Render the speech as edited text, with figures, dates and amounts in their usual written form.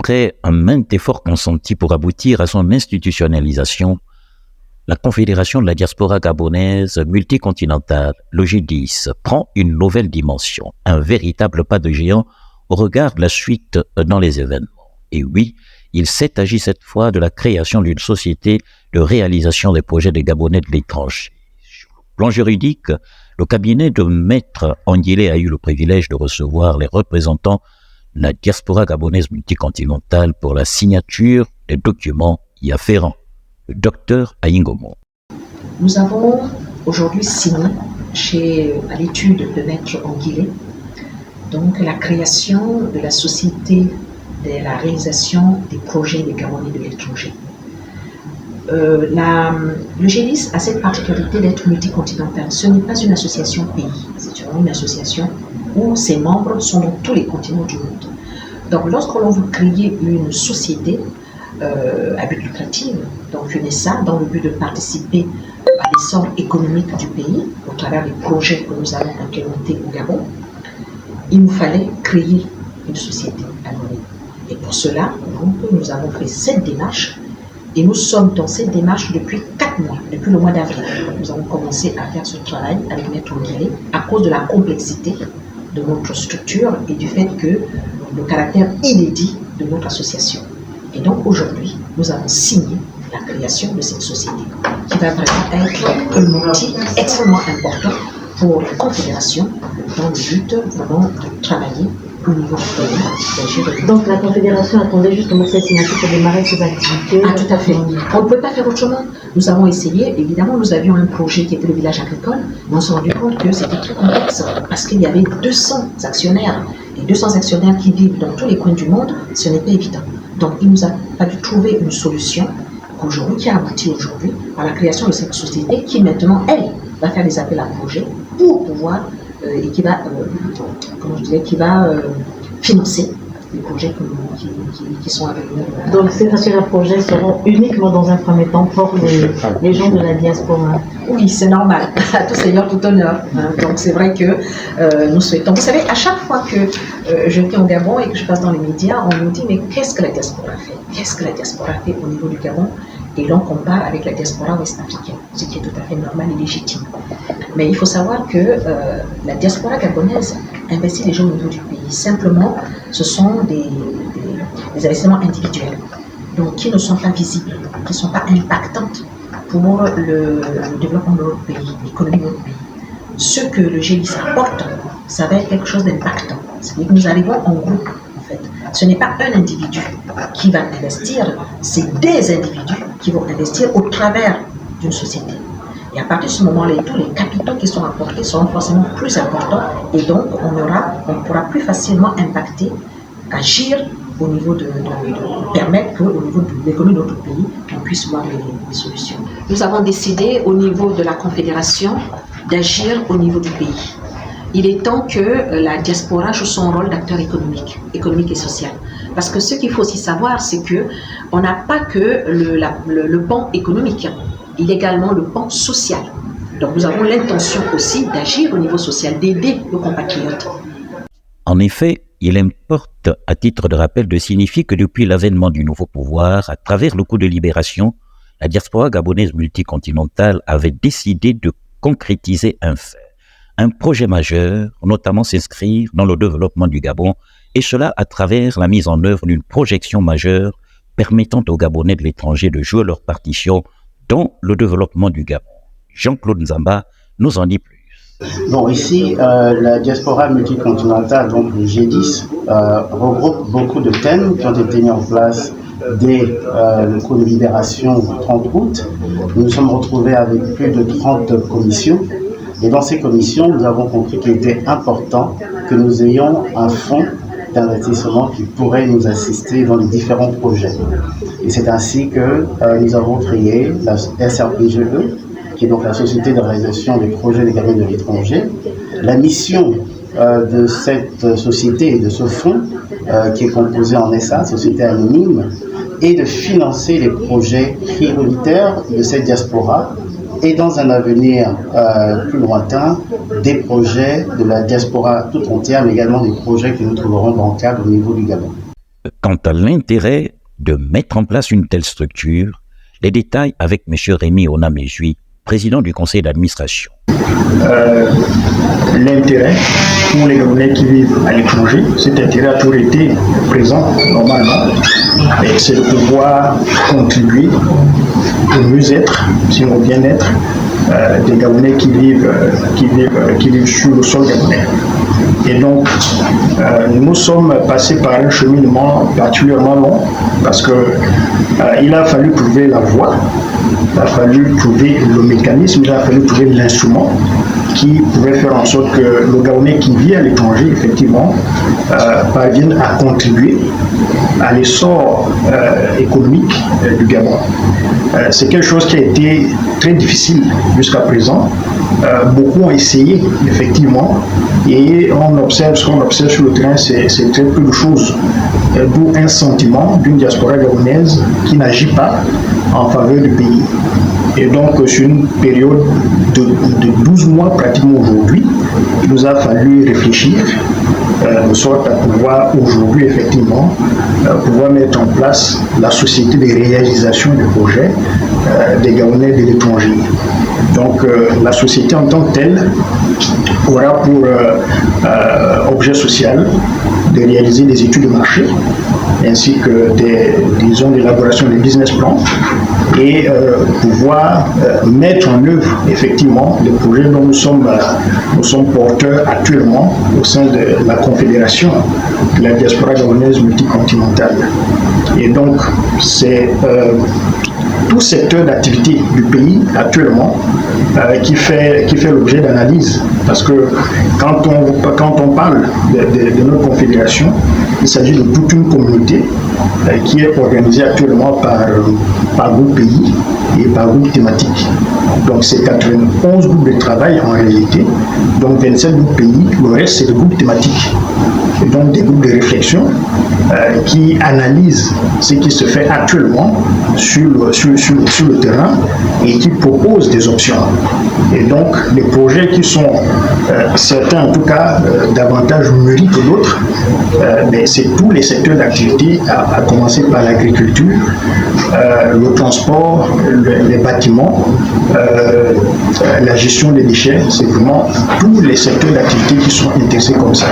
Après un maintes effort consenti pour aboutir à son institutionnalisation, la Confédération de la diaspora gabonaise multicontinentale, l'OG10, prend une nouvelle dimension, un véritable pas de géant au regard de la suite dans les événements. Et oui, il s'est agi cette fois de la création d'une société de réalisation des projets des Gabonais de l'étranger. Sur le plan juridique, le cabinet de Maître Anguilé a eu le privilège de recevoir les représentants de la diaspora gabonaise multicontinentale pour la signature des documents y afférents. Le docteur Aïngomo. Nous avons aujourd'hui signé à l'étude de Maître Anguilé donc la création de la société de la réalisation des projets des Gabonais de l'étranger. Le GEDIS a cette particularité d'être multicontinental. Ce n'est pas une association pays, c'est une association où ses membres sont dans tous les continents du monde. Donc lorsque l'on veut créer une société à but lucratif, donc une SA, dans le but de participer à l'essor économique du pays au travers des projets que nous allons implémenter au Gabon, il nous fallait créer une société anonyme. Et pour cela, donc, nous avons fait cette démarche et nous sommes dans cette démarche depuis 4 mois, depuis le mois d'avril. Nous avons commencé à faire ce travail avec Maître Anguilé à cause de la complexité de notre structure et du fait que le caractère inédit de notre association. Et donc aujourd'hui, nous avons signé la création de cette société qui va vraiment être un outil extrêmement important pour la Confédération dans le but vraiment de travailler au niveau du pays. Donc la Confédération attendait justement cette signature pour démarrer ses activités. Ah, tout à fait. On ne peut pas faire autrement. Nous avons essayé, évidemment, nous avions un projet qui était le village agricole, mais on s'est rendu compte que c'était très complexe parce qu'il y avait 200 actionnaires. Et 200 actionnaires qui vivent dans tous les coins du monde, ce n'est pas évident. Donc il nous a fallu trouver une solution qui a abouti aujourd'hui à la création de cette société qui maintenant, elle, va faire des appels à projets pour pouvoir et qui va, financer les projets qui sont avec nous. Donc ces appels à projets seront uniquement dans un premier temps pour les gens de la diaspora. Oui, c'est normal. À tout seigneur, tout honneur. Donc c'est vrai que nous souhaitons. Vous savez, à chaque fois que je viens au Gabon et que je passe dans les médias, on nous dit mais qu'est-ce que la diaspora fait? Qu'est-ce que la diaspora fait au niveau du Gabon? Et l'on compare avec la diaspora ouest-africaine, ce qui est tout à fait normal et légitime. Mais il faut savoir que la diaspora gabonaise investit les gens au niveau du pays. Simplement, ce sont des investissements individuels, donc qui ne sont pas visibles, qui ne sont pas impactantes pour le développement de notre pays, l'économie de notre pays. Ce que le GEDIS apporte, ça va être quelque chose d'impactant. C'est-à-dire que nous arrivons en groupe, en fait. Ce n'est pas un individu qui va investir, c'est des individus qui vont investir au travers d'une société. Et à partir de ce moment-là, tous les capitaux qui sont apportés seront forcément plus importants et donc on pourra plus facilement impacter, agir au niveau de permettre qu'au niveau de l'économie de notre pays, on puisse voir les solutions. Nous avons décidé au niveau de la Confédération d'agir au niveau du pays. Il est temps que la diaspora joue son rôle d'acteur économique et social. Parce que ce qu'il faut aussi savoir, c'est qu'on n'a pas que le pan économique, il y a également le pan social. Donc nous avons l'intention aussi d'agir au niveau social, d'aider nos compatriotes. En effet, il importe, à titre de rappel, de signifier que depuis l'avènement du nouveau pouvoir, à travers le coup de libération, la diaspora gabonaise multicontinentale avait décidé de concrétiser un fait. Un projet majeur, notamment s'inscrire dans le développement du Gabon, et cela à travers la mise en œuvre d'une projection majeure permettant aux Gabonais de l'étranger de jouer leur partition dans le développement du Gabon. Jean-Claude Nzamba nous en dit plus. Bon, ici, la diaspora multicontinentale, donc le GEDIS, regroupe beaucoup de thèmes qui ont été mis en place dès le coup de libération du 30 août. Nous nous sommes retrouvés avec plus de 30 commissions. Et dans ces commissions, nous avons compris qu'il était important que nous ayons un fonds d'investissement qui pourrait nous assister dans les différents projets. Et c'est ainsi que nous avons créé la SRPGE, qui est donc la Société de réalisation des projets des Gabonais de l'étranger. La mission de cette société et de ce fonds, qui est composé en SA, Société anonyme, est de financer les projets prioritaires de cette diaspora et dans un avenir plus lointain, des projets de la diaspora tout entière, mais également des projets que nous trouverons bancables au niveau du Gabon. quant à l'intérêt de mettre en place une telle structure, les détails avec M. Rémi Onamejui, président du conseil d'administration. L'intérêt pour les Gabonais qui vivent à l'étranger, cet intérêt a toujours été présent normalement, et c'est de pouvoir contribuer au mieux-être, sinon au bien-être des Gabonais qui vivent sur le sol gabonais. Et donc, nous sommes passés par un cheminement particulièrement long parce qu'il a fallu trouver la voie, il a fallu trouver le mécanisme, il a fallu trouver l'instrument qui pouvait faire en sorte que le Gabonais qui vit à l'étranger, effectivement, parvienne à contribuer à l'essor économique du Gabon. C'est quelque chose qui a été très difficile jusqu'à présent. Beaucoup ont essayé, effectivement, et ce qu'on observe sur le terrain, c'est très peu de choses. D'où un sentiment d'une diaspora gabonaise qui n'agit pas en faveur du pays. Et donc, sur une période de 12 mois pratiquement aujourd'hui, il nous a fallu réfléchir de sorte à pouvoir aujourd'hui, effectivement, pouvoir mettre en place la société de réalisation des projets des Gabonais de l'étranger. Donc, la société en tant que telle aura pour objet social de réaliser des études de marché ainsi que l'élaboration des business plans et pouvoir mettre en œuvre effectivement les projets dont nous sommes porteurs actuellement au sein de la Confédération de la diaspora gabonaise multicontinentale. Et donc, c'est tout secteur d'activité du pays actuellement qui fait l'objet d'analyse. Parce que quand on parle de notre confédération, il s'agit de toute une communauté qui est organisée actuellement par groupe pays et par groupe thématique. Donc c'est 91 groupes de travail en réalité, donc 27 groupes pays, le reste c'est des groupes thématiques. Et donc des groupes de réflexion qui analysent ce qui se fait actuellement sur le terrain et qui proposent des options. Et donc les projets qui sont certains en tout cas davantage mûris que d'autres, c'est tous les secteurs d'activité, à commencer par l'agriculture, le transport, les bâtiments, la gestion des déchets, c'est vraiment tous les secteurs d'activité qui sont intéressés comme ça.